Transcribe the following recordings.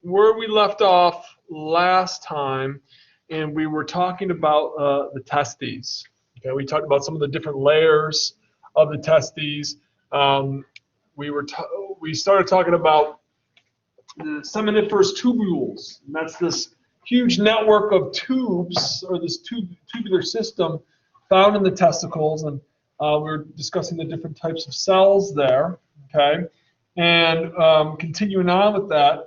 where we left off last time, and we were talking about the testes. Okay, we talked about some of the different layers of the testes. We started talking about the seminiferous tubules, and that's this huge network of tubes, or this tubular system found in the testicles, and we were discussing the different types of cells there. Okay, and continuing on with that,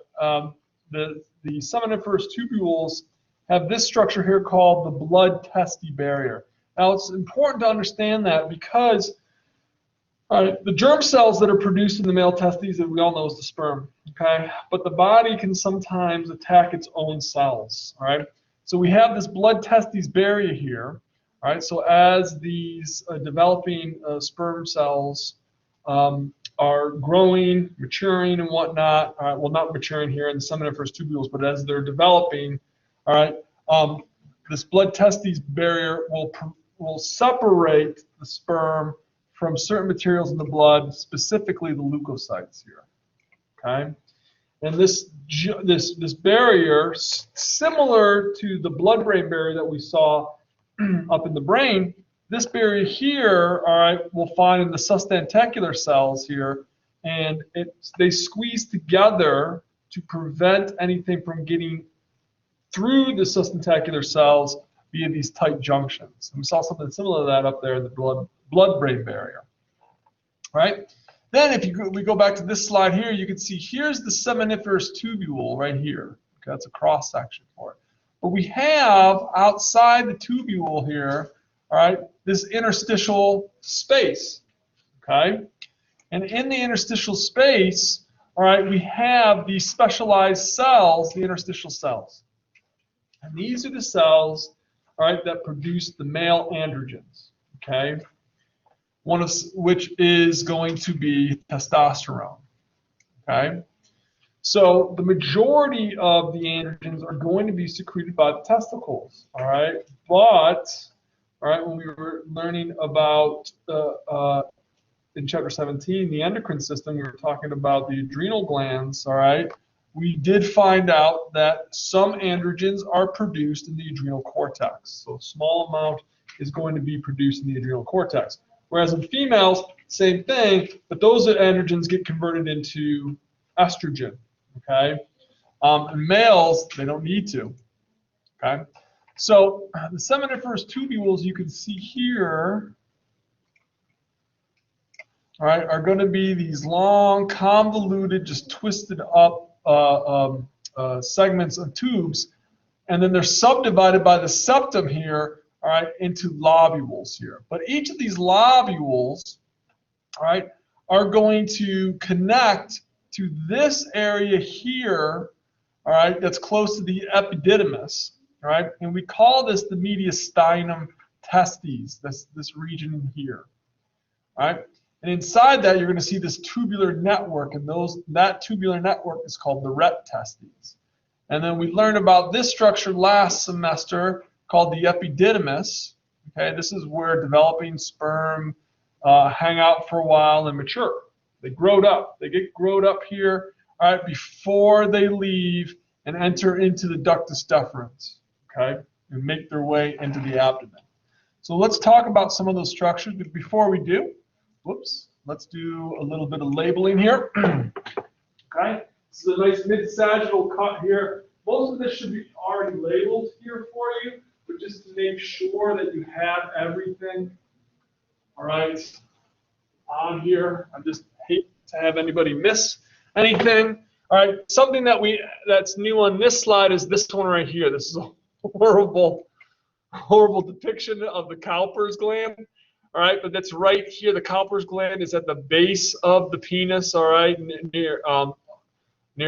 the seminiferous tubules have this structure here called the blood-testis barrier. Now, it's important to understand that because the germ cells that are produced in the male testes, that we all know is the sperm, okay? But the body can sometimes attack its own cells, all right? So we have this blood-testis barrier here, all right? So as these developing sperm cells are growing, maturing, and whatnot, all right, well, not maturing here in the seminiferous tubules, but as they're developing, all right, this blood-testis barrier will separate the sperm from certain materials in the blood, specifically the leukocytes here. Okay, and this barrier, similar to the blood-brain barrier that we saw up in the brain, this barrier here, all right, we'll find in the substanticular cells here, and they squeeze together to prevent anything from getting through the substanticular cells via these tight junctions. And we saw something similar to that up there in the blood-brain barrier. Right? Then we go back to this slide here, you can see here's the seminiferous tubule right here. Okay, that's a cross section for it. But we have outside the tubule here, all right, this interstitial space. Okay? And in the interstitial space, all right, we have these specialized cells, the interstitial cells. And these are the cells, all right, that produce the male androgens, okay? One of which is going to be testosterone, okay? So the majority of the androgens are going to be secreted by the testicles, all right? But, all right, when we were learning about, in chapter 17, the endocrine system, we were talking about the adrenal glands, all right? We did find out that some androgens are produced in the adrenal cortex. So a small amount is going to be produced in the adrenal cortex. Whereas in females, same thing, but those androgens get converted into estrogen, okay? In males, they don't need to, okay? So the seminiferous tubules you can see here, all right, are going to be these long, convoluted, just twisted up segments of tubes, and then they're subdivided by the septum here, all right, into lobules here. But each of these lobules, all right, are going to connect to this area here, all right, that's close to the epididymis, all right, and we call this the mediastinum testes, this region here, all right. And inside that, you're going to see this tubular network, and that tubular network is called the ret testes. And then we learned about this structure last semester called the epididymis. Okay, this is where developing sperm hang out for a while and mature. They growed up. They get growed up here, all right, before they leave and enter into the ductus deferens, okay, and make their way into the abdomen. So let's talk about some of those structures, but before we do, whoops, let's do a little bit of labeling here. Okay, this is a nice mid-sagittal cut here. Most of this should be already labeled here for you, but just to make sure that you have everything, all right, on here. I just hate to have anybody miss anything. All right, something that's new on this slide is this one right here. This is a horrible depiction of the Cowper's gland. All right, but that's right here. The Cowper's gland is at the base of the penis, all right, near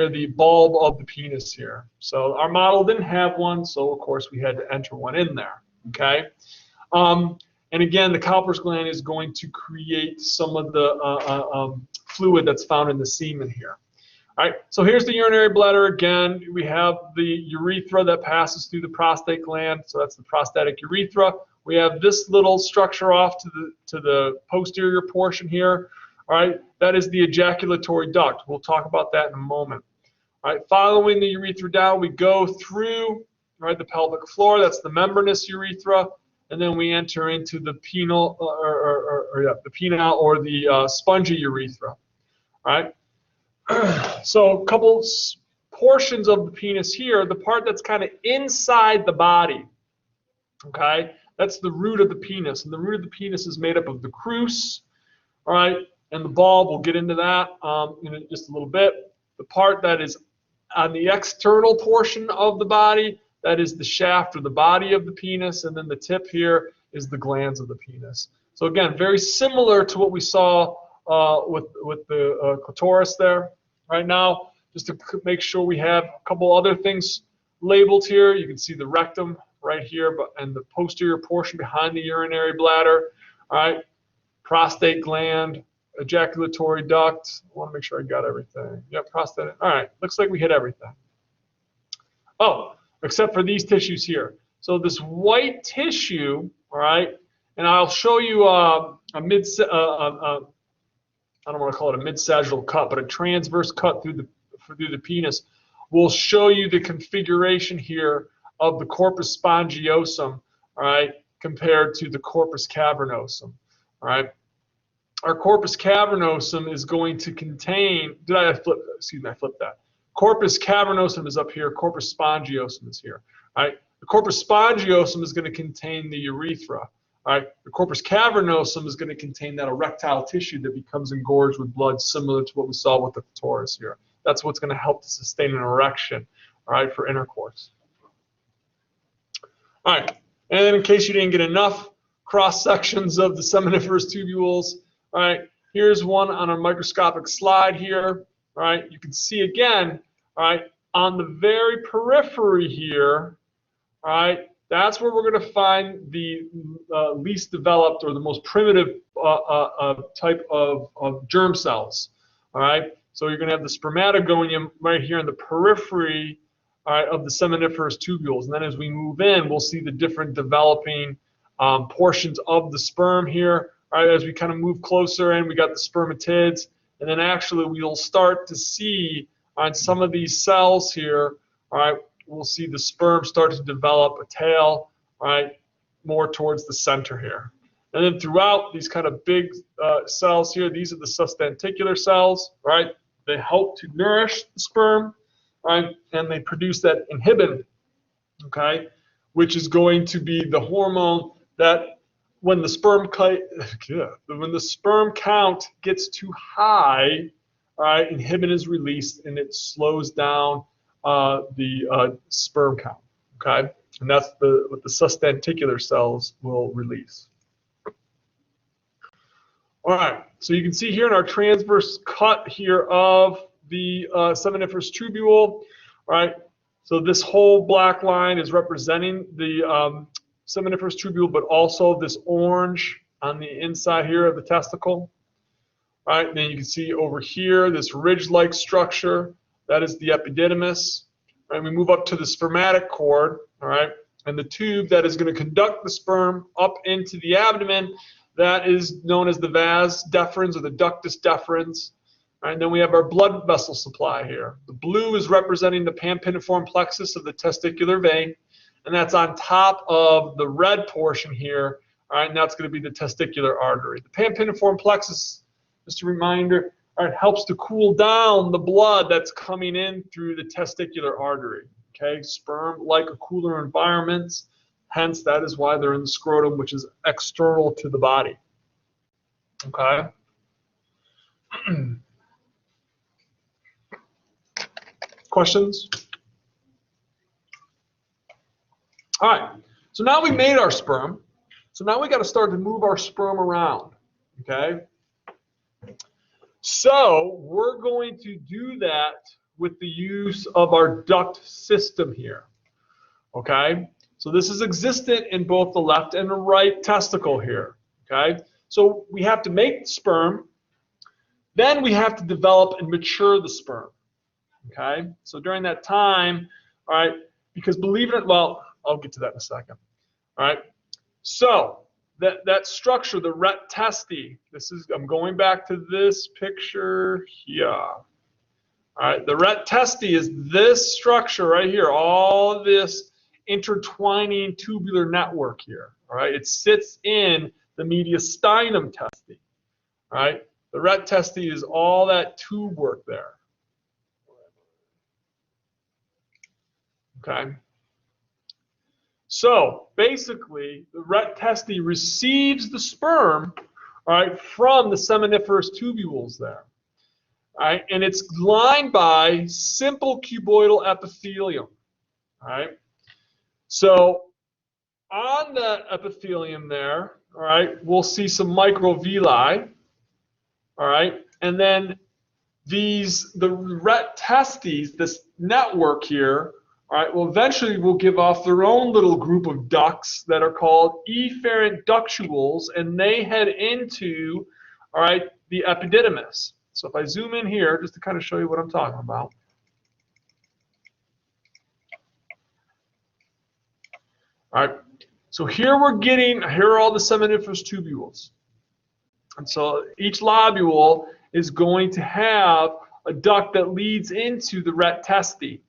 the bulb of the penis here. So our model didn't have one, so of course we had to enter one in there, okay? And again, the Cowper's gland is going to create some of the fluid that's found in the semen here. All right, so here's the urinary bladder again. We have the urethra that passes through the prostate gland, so that's the prostatic urethra. We have this little structure off to the posterior portion here. All right, that is the ejaculatory duct. We'll talk about that in a moment. All right, following the urethra down, we go through, right, the pelvic floor. That's the membranous urethra, and then we enter into the penile, the penile or the spongy urethra. All right. So a couple portions of the penis here. The part that's kind of inside the body. Okay, that's the root of the penis, and the root of the penis is made up of the crus. All right, and the bulb. We'll get into that in just a little bit. The part that is on the external portion of the body, that is the shaft or the body of the penis, and then the tip here is the glands of the penis. So again, very similar to what we saw with the clitoris there. Right now, just to make sure we have a couple other things labeled here. You can see the rectum right here, and the posterior portion behind the urinary bladder. All right, prostate gland, ejaculatory duct. I want to make sure I got everything. Yep, prostate. All right, looks like we hit everything. Oh, except for these tissues here. So this white tissue, all right, and I'll show you I don't want to call it a mid-sagittal cut, but a transverse cut through the penis will show you the configuration here of the corpus spongiosum, all right, compared to the corpus cavernosum, all right. Our corpus cavernosum is going to contain, I flipped that. Corpus cavernosum is up here, corpus spongiosum is here, all right. The corpus spongiosum is going to contain the urethra, all right. The corpus cavernosum is going to contain that erectile tissue that becomes engorged with blood, similar to what we saw with the clitoris here. That's what's going to help to sustain an erection, all right, for intercourse. All right, and then in case you didn't get enough cross sections of the seminiferous tubules, all right, here's one on a microscopic slide here. All right, you can see again, all right, on the very periphery here, all right, that's where we're going to find the least developed or the most primitive type of germ cells. All right, so you're going to have the spermatogonium right here in the periphery, all right, of the seminiferous tubules. And then as we move in, we'll see the different developing portions of the sperm here. All right, as we kind of move closer in, we got the spermatids. And then actually we'll start to see on some of these cells here, all right, we'll see the sperm start to develop a tail, all right, more towards the center here. And then throughout these kind of big cells here, these are the sustenticular cells, right? They help to nourish the sperm, right? And they produce that inhibin, okay, which is going to be the hormone that when the sperm count gets too high, all right, inhibin is released and it slows down the sperm count, okay? And that's what the sustenticular cells will release. All right, so you can see here in our transverse cut here of the seminiferous tubule, all right, so this whole black line is representing the seminiferous tubule, but also this orange on the inside here of the testicle. All right, and then you can see over here this ridge-like structure, that is the epididymis. All right, we move up to the spermatic cord, all right, and the tube that is going to conduct the sperm up into the abdomen, that is known as the vas deferens or the ductus deferens. All right, and then we have our blood vessel supply here. The blue is representing the pampiniform plexus of the testicular vein, and that's on top of the red portion here. All right, and that's going to be the testicular artery. The pampiniform plexus, just a reminder, all right, helps to cool down the blood that's coming in through the testicular artery. Okay, sperm like a cooler environment. Hence, that is why they're in the scrotum, which is external to the body. Okay. Questions? All right. So now we made our sperm. So now we got to start to move our sperm around. Okay. So we're going to do that with the use of our duct system here. Okay. So this is existent in both the left and the right testicle here, okay? So we have to make the sperm, then we have to develop and mature the sperm, okay? So during that time, all right, because believe it or not, well, I'll get to that in a second, all right? So that structure, the ret testi, I'm going back to this picture here, all All right, the ret testi is this structure right here, all this intertwining tubular network here. All right, it sits in the mediastinum testi. All right, the ret testi is all that tube work there. Okay. So basically, the ret testi receives the sperm, all right, from the seminiferous tubules there. All right, and it's lined by simple cuboidal epithelium. All right. So on that epithelium there, all right, we'll see some microvilli. All right, and then the ret testes, this network here, all right, well, eventually will give off their own little group of ducts that are called efferent ductules, and they head into, all right, the epididymis. So if I zoom in here, just to kind of show you what I'm talking about. All right, so here are all the seminiferous tubules. And so each lobule is going to have a duct that leads into the ret testi.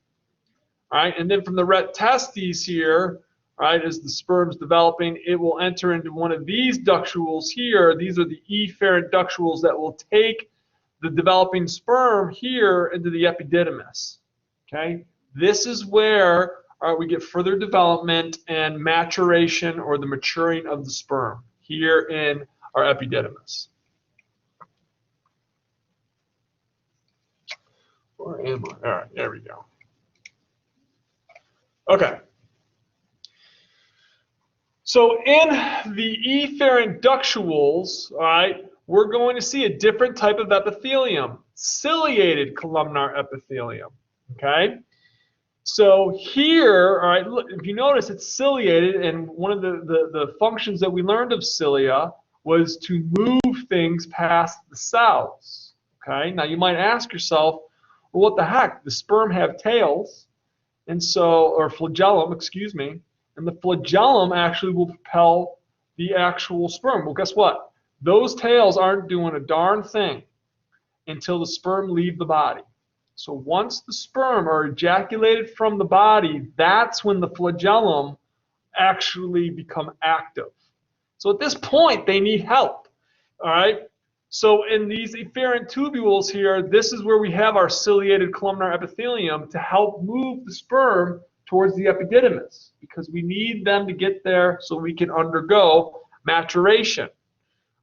All right, and then from the ret testes here, all right, as the sperm's developing, it will enter into one of these ductules here. These are the efferent ductules that will take the developing sperm here into the epididymis. Okay, this is where we get further development and maturation, or the maturing of the sperm here in our epididymis. Where am I? All right, there we go. Okay. So in the efferent ductules, all right, we're going to see a different type of epithelium, ciliated columnar epithelium. Okay. So here, all right, look, if you notice, it's ciliated, and one of the functions that we learned of cilia was to move things past the cells. Okay. Now you might ask yourself, well, what the heck? The sperm have tails, and so, or flagellum, excuse me, and the flagellum actually will propel the actual sperm. Well, guess what? Those tails aren't doing a darn thing until the sperm leave the body. So once the sperm are ejaculated from the body, that's when the flagellum actually become active. So at this point, they need help. All right. So in these efferent tubules here, this is where we have our ciliated columnar epithelium to help move the sperm towards the epididymis, because we need them to get there so we can undergo maturation.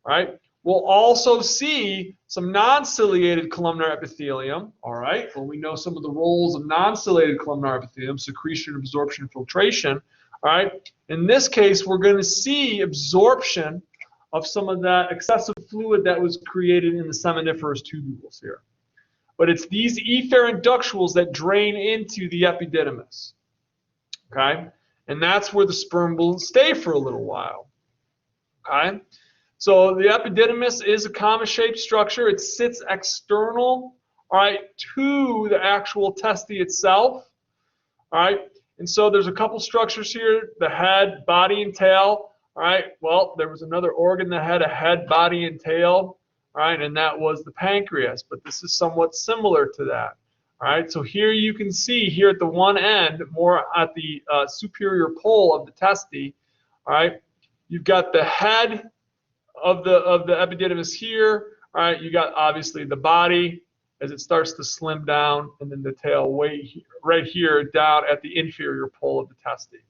All right. We'll also see some non-ciliated columnar epithelium. All right. Well, we know some of the roles of non-ciliated columnar epithelium: secretion, absorption, filtration. All right. In this case, we're going to see absorption of some of that excessive fluid that was created in the seminiferous tubules here. But it's these efferent ductules that drain into the epididymis. Okay? And that's where the sperm will stay for a little while. Okay? So the epididymis is a comma-shaped structure. It sits external, all right, to the actual testi itself. All right? And so there's a couple structures here: the head, body, and tail. All right, well, there was another organ that had a head, body, and tail, all right, and that was the pancreas, but this is somewhat similar to that. All right, so here you can see here at the one end, more at the superior pole of the testi, all right, you've got the head of the epididymis here, all right, you got obviously the body as it starts to slim down, and then the tail right here down at the inferior pole of the testi.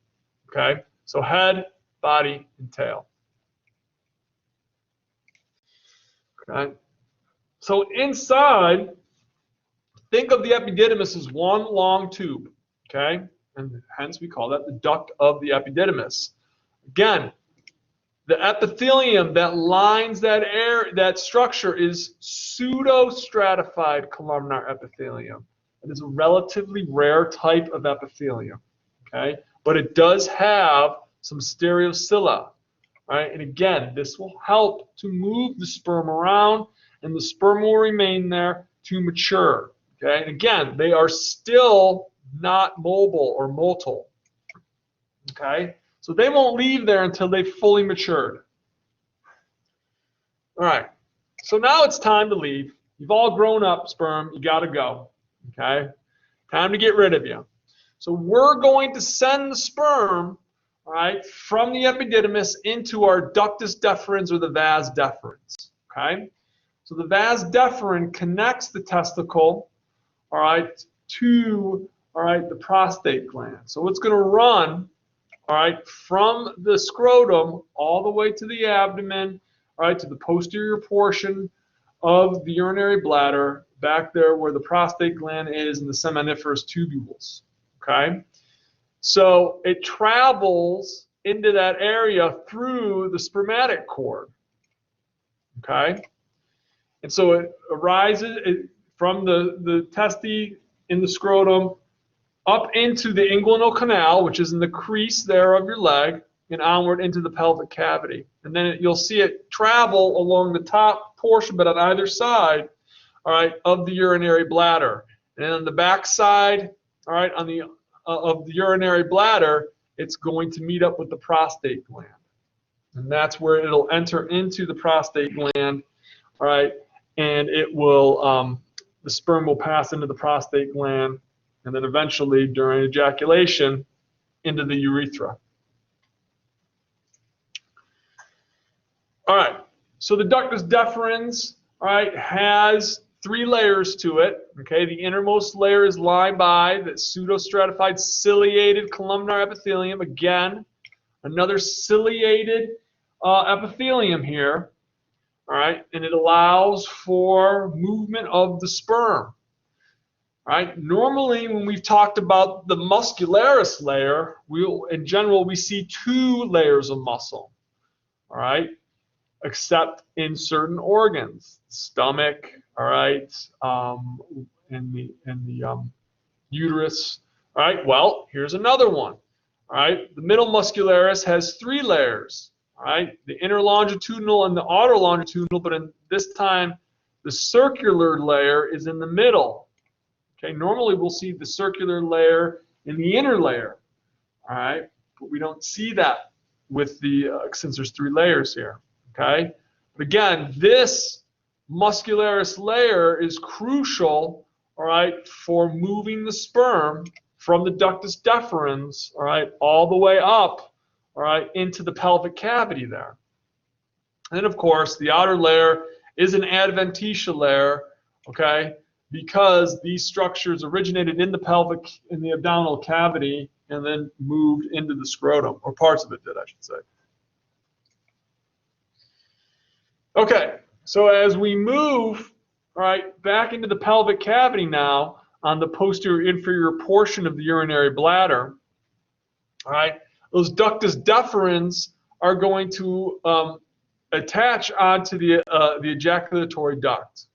Okay, so head, body, and tail. Okay. So inside, think of the epididymis as one long tube. Okay, and hence we call that the duct of the epididymis. Again, the epithelium that lines that structure is pseudostratified columnar epithelium. It is a relatively rare type of epithelium. Okay, but it does have some stereocilia, right? And again, this will help to move the sperm around, and the sperm will remain there to mature. Okay, and again, they are still not mobile or motile. Okay, so they won't leave there until they've fully matured. All right, so now it's time to leave. You've all grown up, sperm. You got to go. Okay? Time to get rid of you. So we're going to send the sperm, all right, from the epididymis into our ductus deferens or the vas deferens. Okay? So the vas deferens connects the testicle, all right, to, all right, the prostate gland. So it's going to run, all right, from the scrotum all the way to the abdomen, all right, to the posterior portion of the urinary bladder, back there where the prostate gland is and the seminiferous tubules. Okay? So it travels into that area through the spermatic cord. Okay? And so it arises from the testes in the scrotum up into the inguinal canal, which is in the crease there of your leg, and onward into the pelvic cavity. And then you'll see it travel along the top portion, but on either side, all right, of the urinary bladder. And on the back side, all right, on the of the urinary bladder, it's going to meet up with the prostate gland. And that's where it'll enter into the prostate gland, all right, and it will, the sperm will pass into the prostate gland, and then eventually, during ejaculation, into the urethra. All right, so the ductus deferens, all right, has 3 layers to it. Okay, the innermost layer is lined by the pseudostratified ciliated columnar epithelium. Again, another ciliated epithelium here. All right, and it allows for movement of the sperm. All right, normally when we've talked about the muscularis layer, in general we see 2 layers of muscle. All right, except in certain organs, stomach, all right, in the uterus. All right, well, here's another one. All right, the middle muscularis has 3 layers. All right, the inner longitudinal and the outer longitudinal, but in this time, the circular layer is in the middle. Okay, normally we'll see the circular layer in the inner layer. All right, but we don't see that with the since there's 3 layers here. Okay, but again, this muscularis layer is crucial, all right, for moving the sperm from the ductus deferens, all right, all the way up, all right, into the pelvic cavity there. And then, of course, the outer layer is an adventitia layer, okay, because these structures originated in the abdominal cavity and then moved into the scrotum, or parts of it did, I should say. Okay, so as we move, all right, back into the pelvic cavity now on the posterior inferior portion of the urinary bladder, all right, those ductus deferens are going to attach onto the ejaculatory duct.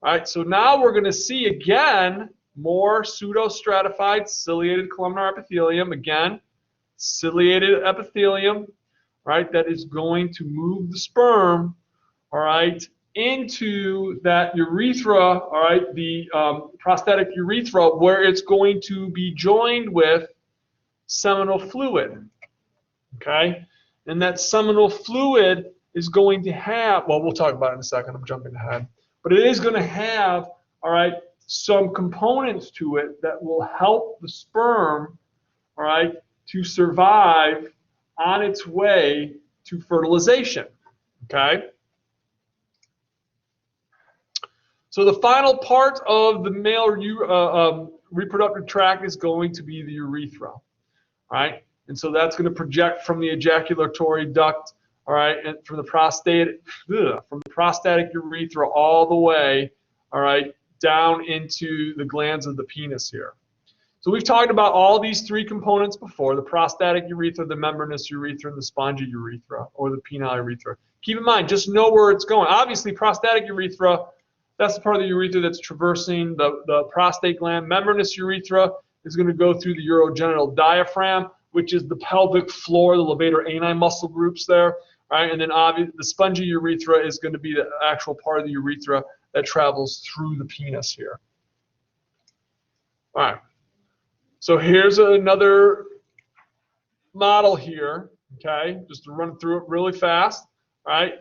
All right, so now we're going to see again more pseudostratified ciliated columnar epithelium. Again, ciliated epithelium, right, that is going to move the sperm, all right, into that urethra, all right, the prostatic urethra, where it's going to be joined with seminal fluid, okay? And that seminal fluid is going to have, well, we'll talk about it in a second, I'm jumping ahead, but it is going to have, all right, some components to it that will help the sperm, all right, to survive on its way to fertilization, okay? So the final part of the male reproductive tract is going to be the urethra, all right? And so that's going to project from the ejaculatory duct, all right, and from the prostatic urethra all the way, all right, down into the glands of the penis here. So we've talked about all these 3 components before: the prostatic urethra, the membranous urethra, and the spongy urethra, or the penile urethra. Keep in mind, just know where it's going. Obviously, prostatic urethra, that's the part of the urethra that's traversing the prostate gland. Membranous urethra is going to go through the urogenital diaphragm, which is the pelvic floor, the levator ani muscle groups there. Right? And then obviously the spongy urethra is going to be the actual part of the urethra that travels through the penis here. All right. So here's another model here, okay, just to run through it really fast. All right.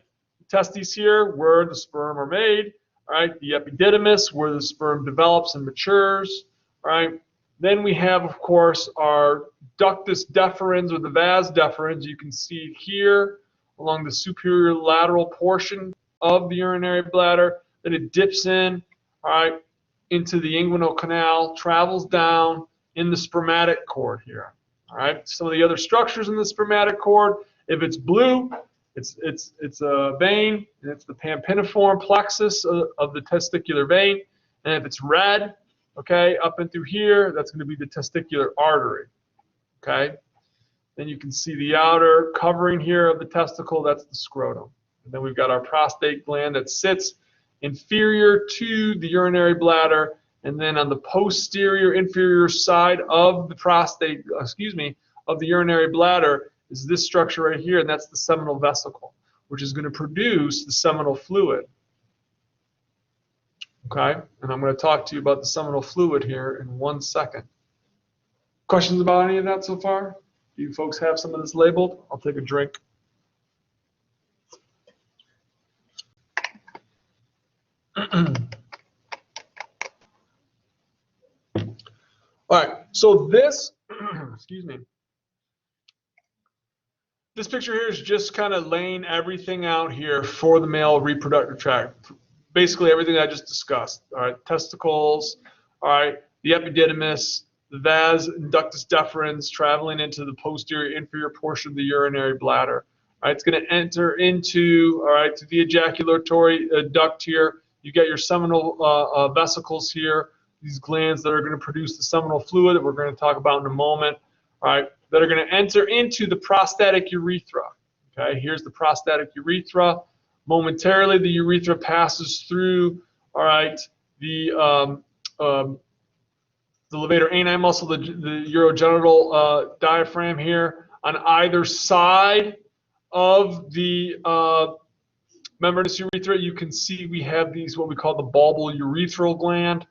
Testes here, where the sperm are made. All right, the epididymis, where the sperm develops and matures. All right, then we have, of course, our ductus deferens or the vas deferens. You can see it here along the superior lateral portion of the urinary bladder. Then it dips in, all right, into the inguinal canal, travels down in the spermatic cord here. All right, some of the other structures in the spermatic cord, if it's blue, it's a vein, and it's the pampiniform plexus of the testicular vein. And if it's red, okay, up and through here, that's going to be the testicular artery. Okay, then you can see the outer covering here of the testicle, that's the scrotum. And then we've got our prostate gland that sits inferior to the urinary bladder, and then on the posterior inferior side of the prostate, of the urinary bladder is this structure right here, and that's the seminal vesicle, which is going to produce the seminal fluid. Okay, and I'm going to talk to you about the seminal fluid here in 1 second. Questions about any of that so far? Do you folks have some of this labeled? I'll take a drink. All right, so this, this picture here is just kind of laying everything out here for the male reproductive tract. Basically everything I just discussed. All right, testicles, all right, the epididymis, the vas and ductus deferens traveling into the posterior inferior portion of the urinary bladder. All right, it's going to enter into, all right, to the ejaculatory duct here. You get your seminal vesicles here, these glands that are going to produce the seminal fluid that we're going to talk about in a moment, all right, that are going to enter into the prostatic urethra. Okay, here's the prostatic urethra. Momentarily, the urethra passes through, all right, the levator ani muscle, the urogenital diaphragm here. On either side of the membranous urethra, you can see we have these, what we call the bulbourethral gland.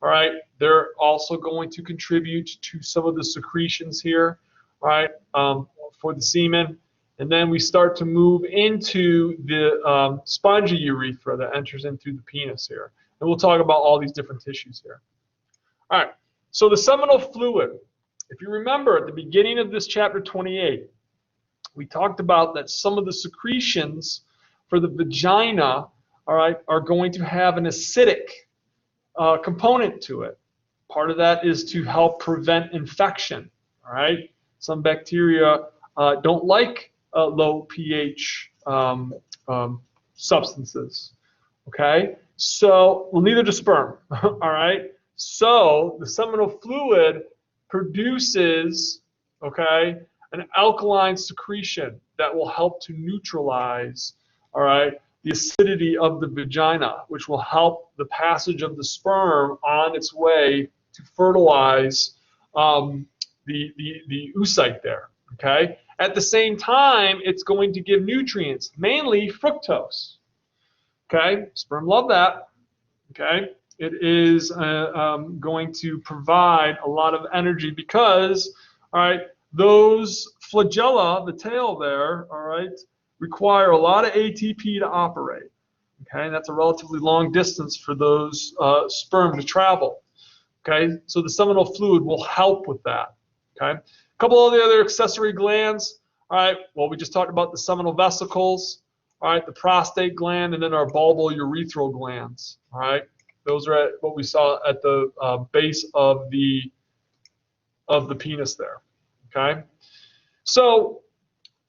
All right, they're also going to contribute to some of the secretions here, all right, for the semen. And then we start to move into the spongy urethra that enters in through the penis here. And we'll talk about all these different tissues here. All right, so the seminal fluid, if you remember at the beginning of this chapter 28, we talked about that some of the secretions for the vagina, all right, are going to have an acidic component to it. Part of that is to help prevent infection, all right? Some bacteria don't like low pH substances, okay? So, well, neither does sperm, all right? So the seminal fluid produces, okay, an alkaline secretion that will help to neutralize, all right, the acidity of the vagina, which will help the passage of the sperm on its way to fertilize the oocyte there, okay? At the same time, it's going to give nutrients, mainly fructose, okay? Sperm love that, okay? It is going to provide a lot of energy because, all right, those flagella, the tail there, all right, require a lot of ATP to operate, okay? And that's a relatively long distance for those sperm to travel, okay? So the seminal fluid will help with that, okay? A couple of the other accessory glands, all right, well, we just talked about the seminal vesicles, all right, the prostate gland, and then our bulbourethral glands, all right? Those are at what we saw at the base of the penis there, okay? So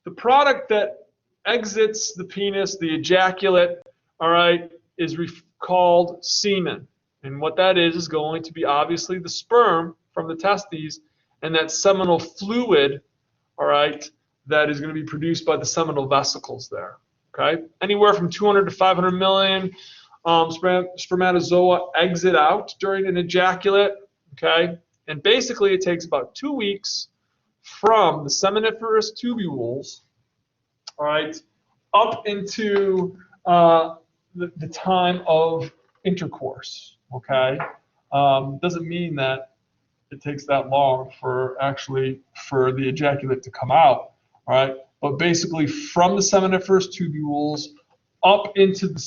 the product that exits the penis, the ejaculate, all right, is called semen. And what that is going to be obviously the sperm from the testes and that seminal fluid, all right, that is going to be produced by the seminal vesicles there, okay? Anywhere from 200 to 500 million spermatozoa exit out during an ejaculate, okay? And basically it takes about 2 weeks from the seminiferous tubules, all right, up into the time of intercourse, okay? Doesn't mean that it takes that long for the ejaculate to come out, all right? But basically from the seminiferous tubules up into the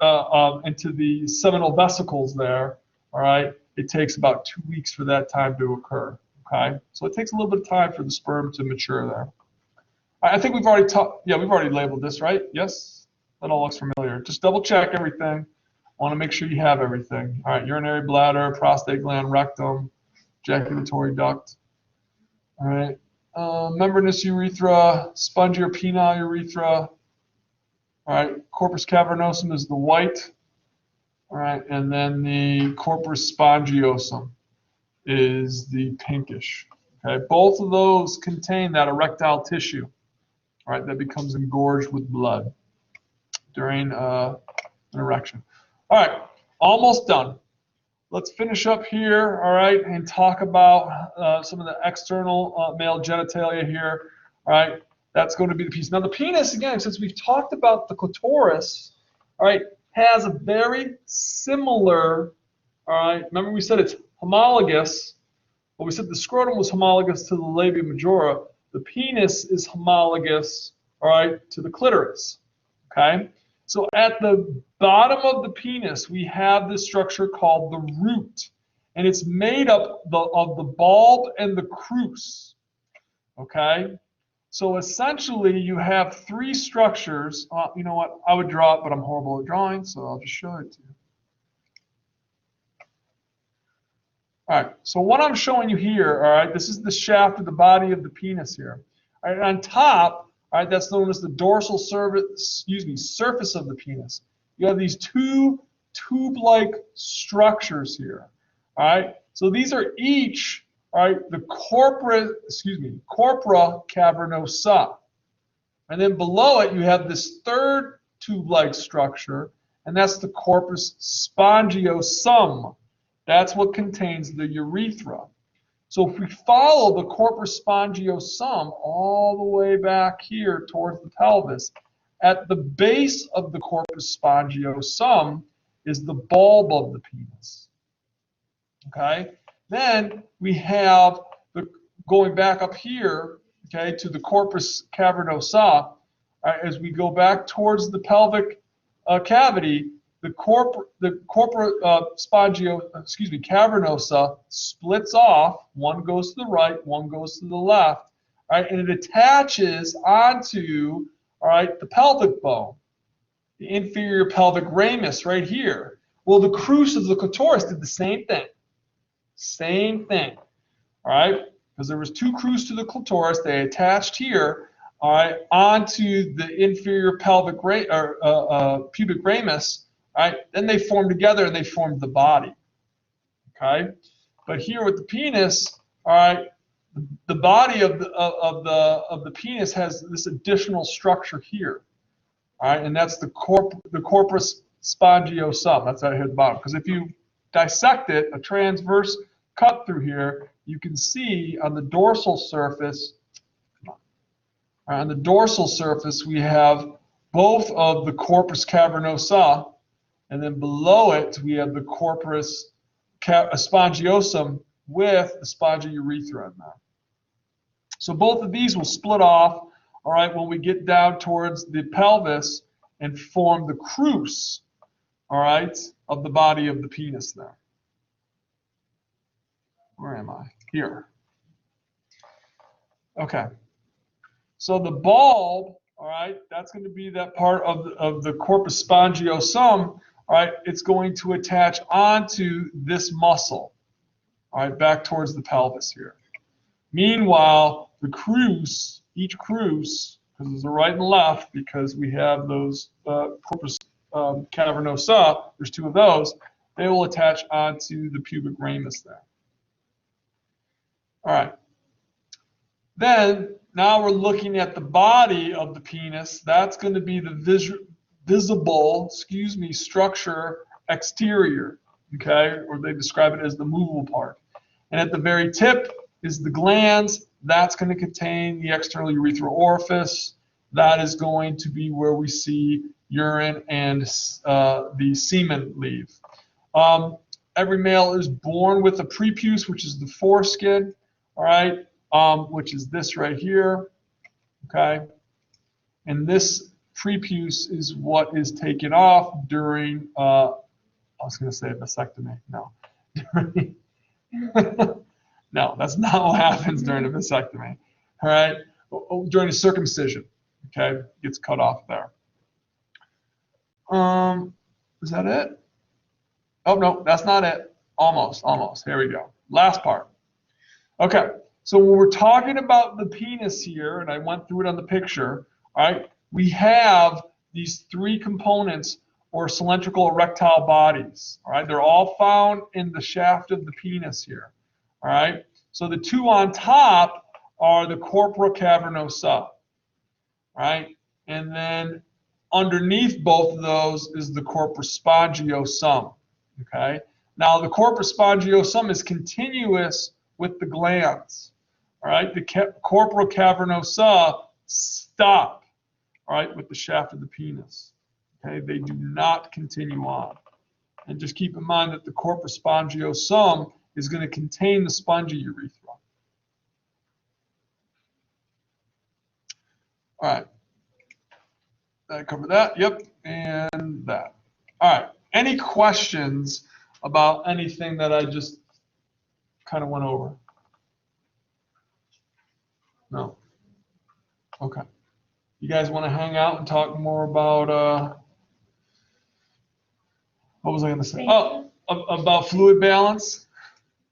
into the seminal vesicles there, all right, it takes about 2 weeks for that time to occur. Okay, so it takes a little bit of time for the sperm to mature there. I think we've already we've already labeled this, right? Yes, that all looks familiar. Just double check everything. Want to make sure you have everything. All right, urinary bladder, prostate gland, rectum, ejaculatory duct. All right, membranous urethra, spongy or penile urethra. All right, corpus cavernosum is the white. All right, and then the corpus spongiosum is the pinkish. Okay, both of those contain that erectile tissue. All right, that becomes engorged with blood during an erection. All right, almost done. Let's finish up here, all right, and talk about some of the external male genitalia here. All right, that's going to be the penis. Now the penis, again, since we've talked about the clitoris, all right, has a very similar, all right, remember we said it's homologous. Well, we said the scrotum was homologous to the labia majora. The penis is homologous, all right, to the clitoris, okay? So at the bottom of the penis, we have this structure called the root, and it's made up of the bulb and the crus, okay? So essentially, you have 3 structures. You know what? I would draw it, but I'm horrible at drawing, so I'll just show it to you. All right, so what I'm showing you here, all right, this is the shaft of the body of the penis here. All right, on top, all right, that's known as the dorsal surface of the penis. You have these 2 tube-like structures here. All right, so these are each, all right, the corpora cavernosa. And then below it, you have this 3rd tube-like structure, and that's the corpus spongiosum. That's what contains the urethra. So if we follow the corpus spongiosum all the way back here towards the pelvis, at the base of the corpus spongiosum is the bulb of the penis. Okay? Then we have going back up here, okay, to the corpus cavernosa. As we go back towards the pelvic cavity, the cavernosa splits off. One goes to the right, one goes to the left, all right, and it attaches onto, all right, the pelvic bone, the inferior pelvic ramus right here. Well, the crus of the clitoris did the same thing. Same thing, all right, because there was 2 crus to the clitoris. They attached here, all right, onto the inferior pelvic pubic ramus. All right, then they formed together and they formed the body. Okay, but here with the penis, all right, the body of the penis has this additional structure here. All right, and that's the corpus spongiosum. That's right here at the bottom. Because if you dissect it, a transverse cut through here, you can see on the dorsal surface. On the dorsal surface, we have both of the corpus cavernosa. And then below it, we have the corpus spongiosum with the spongiurethra in there. So both of these will split off, all right, when we get down towards the pelvis and form the crus, all right, of the body of the penis there. Where am I? Here. Okay. So the bulb, all right, that's going to be that part of the corpus spongiosum. All right, it's going to attach onto this muscle, all right, back towards the pelvis here. Meanwhile, the crus, each crus, because there's a right and left, because we have those corpus cavernosa, there's 2 of those, they will attach onto the pubic ramus there. All right. Then, now we're looking at the body of the penis. That's going to be the visible, structure exterior, okay, or they describe it as the movable part. And at the very tip is the glands. That's going to contain the external urethral orifice. That is going to be where we see urine and the semen leave. Every male is born with a prepuce, which is the foreskin, all right, which is this right here, okay, and this prepuce is what is taken off during, I was going to say vasectomy. No. No, that's not what happens during a vasectomy. All right? During a circumcision, okay, gets cut off there. Is that it? Oh, no, that's not it. Almost. Here we go. Last part. Okay, so when we're talking about the penis here, and I went through it on the picture, all right, we have these three components or cylindrical erectile bodies. All right, they're all found in the shaft of the penis here. All right, so the two on top are the corpora cavernosa. All right, and then underneath both of those is the corpus spongiosum. Okay, now the corpus spongiosum is continuous with the glands. All right, the corpora cavernosa stop, all right, with the shaft of the penis. Okay, they do not continue on. And just keep in mind that the corpus spongiosum is going to contain the spongy urethra. All right. Did I cover that? Yep, and that. All right. Any questions about anything that I just kind of went over? No. Okay. You guys want to hang out and talk more about, what was I going to say? Oh, about fluid balance?